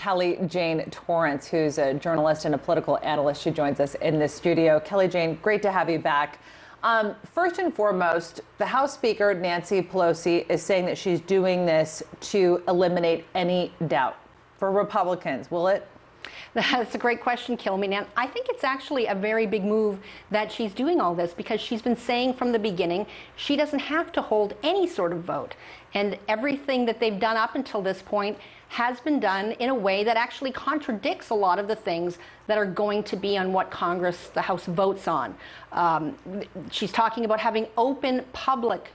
Kelly Jane Torrance, who's a journalist and a political analyst. She joins us in the studio. Kelly Jane, great to have you back. First and foremost, the House Speaker, Nancy Pelosi, is saying that she's doing this to eliminate any doubt. For Republicans, will it? That's a great question, Kilmean. I think it's actually a very big move that she's doing all this because she's been saying from the beginning she doesn't have to hold any sort of vote. And everything that they've done up until this point has been done in a way that actually contradicts a lot of the things that are going to be on what Congress, the House, votes on. She's talking about having open public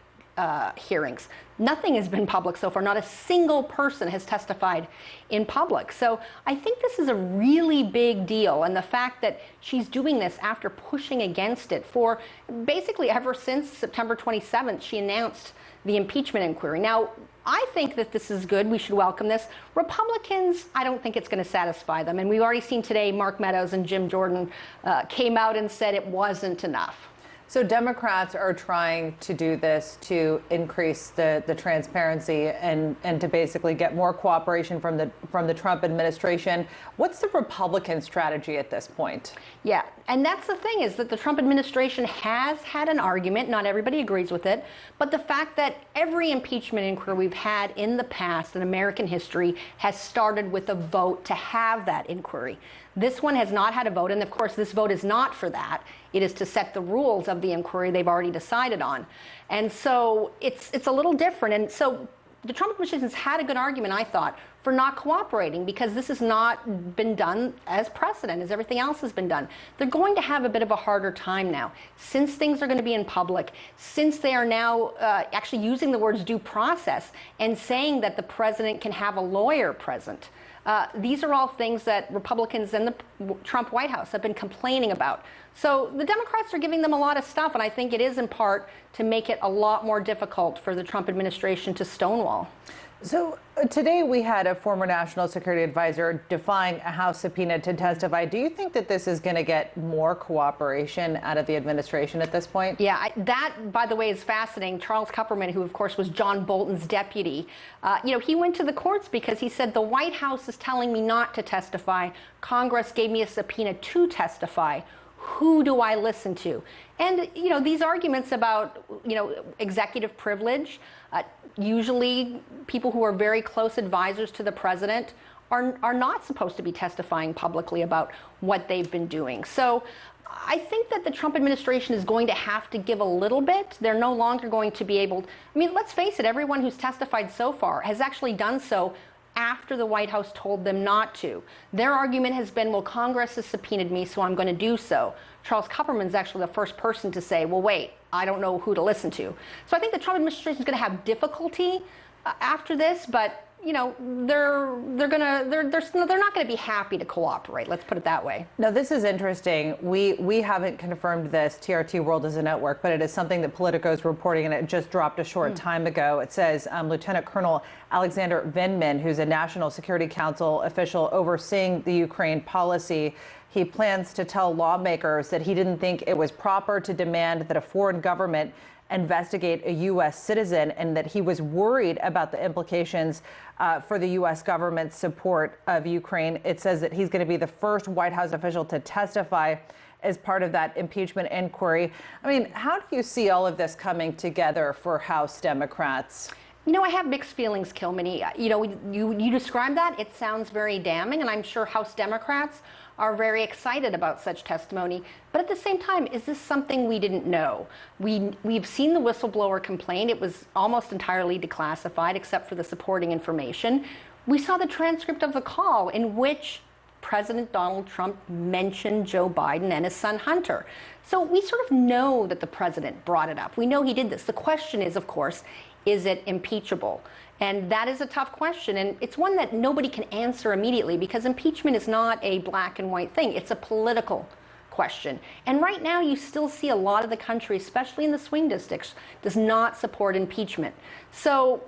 hearings. Nothing has been public so far. Not a single person has testified in public. So I think this is a really big deal. And the fact that she's doing this after pushing against it for basically ever since September 27th, she announced the impeachment inquiry. Now, I think that this is good. We should welcome this. Republicans, I don't think it's going to satisfy them. And we've already seen today Mark Meadows and Jim Jordan came out and said it wasn't enough. So Democrats are trying to do this to increase the transparency and to basically get more cooperation from the Trump administration. What's the Republican strategy at this point? Yeah, and that's the thing, is that the Trump administration has had an argument. Not everybody agrees with it, but the fact that every impeachment inquiry we've had in the past in American history has started with a vote to have that inquiry. This one has not had a vote, and of course this vote is not for that. It is to set the rules of the inquiry they've already decided on. And so it's a little different. And so the Trump administration has had a good argument, I thought, for not cooperating, because this has not been done as precedent as everything else has been done. They're going to have a bit of a harder time now, since things are going to be in public, since they are now actually using the words due process and saying that the president can have a lawyer present. These are all things that Republicans and the Trump White House have been complaining about. So the Democrats are giving them a lot of stuff, and I think it is in part to make it a lot more difficult for the Trump administration to stonewall. So today we had a former national security advisor defying a House subpoena to testify. Do you think that this is going to get more cooperation out of the administration at this point? Yeah, that, by the way, is fascinating. Charles Kupperman, who of course was John Bolton's deputy, he went to the courts because he said the White House is telling me not to testify. Congress gave me a subpoena to testify. Who do I listen to? And, these arguments about, executive privilege, usually people who are very close advisors to the president are not supposed to be testifying publicly about what they've been doing. So I think that the Trump administration is going to have to give a little bit. They're no longer going to be able, let's face it, everyone who's testified so far has actually done so after the White House told them not to. Their argument has been, well, Congress has subpoenaed me, so I'm going to do so. Charles Kupperman's actually the first person to say, well, wait, I don't know who to listen to. So I think the Trump administration is going to have difficulty after this, but they're not going to be happy to cooperate. Let's put it that way. Now, this is interesting. We haven't confirmed this. TRT World is a network, but it is something that Politico is reporting, and it just dropped a short time ago. It says Lieutenant Colonel Alexander Vindman, who's a National Security Council official overseeing the Ukraine policy, he plans to tell lawmakers that he didn't think it was proper to demand that a foreign government investigate a U.S. citizen, and that he was worried about the implications for the U.S. government's support of Ukraine. It says that he's going to be the first White House official to testify as part of that impeachment inquiry. How do you see all of this coming together for House Democrats? I have mixed feelings, Kilmeny. You described that. It sounds very damning, and I'm sure House Democrats are very excited about such testimony. But at the same time, is this something we didn't know? We've seen the whistleblower complaint. It was almost entirely declassified, except for the supporting information. We saw the transcript of the call in which President Donald Trump mentioned Joe Biden and his son Hunter. So we sort of know that the president brought it up. We know he did this. The question is, of course, is it impeachable? And that is a tough question, and it's one that nobody can answer immediately, because impeachment is not a black and white thing. It's a political question. And right now you still see a lot of the country, especially in the swing districts, does not support impeachment. So,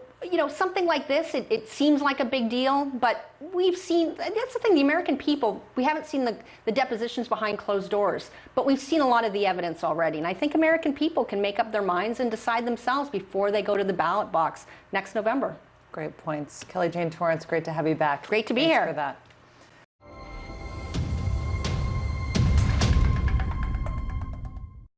something like this, it seems like a big deal, but we've seen, that's the thing, the American people, we haven't seen the depositions behind closed doors, but we've seen a lot of the evidence already. And I think American people can make up their minds and decide themselves before they go to the ballot box next November. Great points. Kelly Jane Torrance, great to have you back. Great to be Thanks here. For that.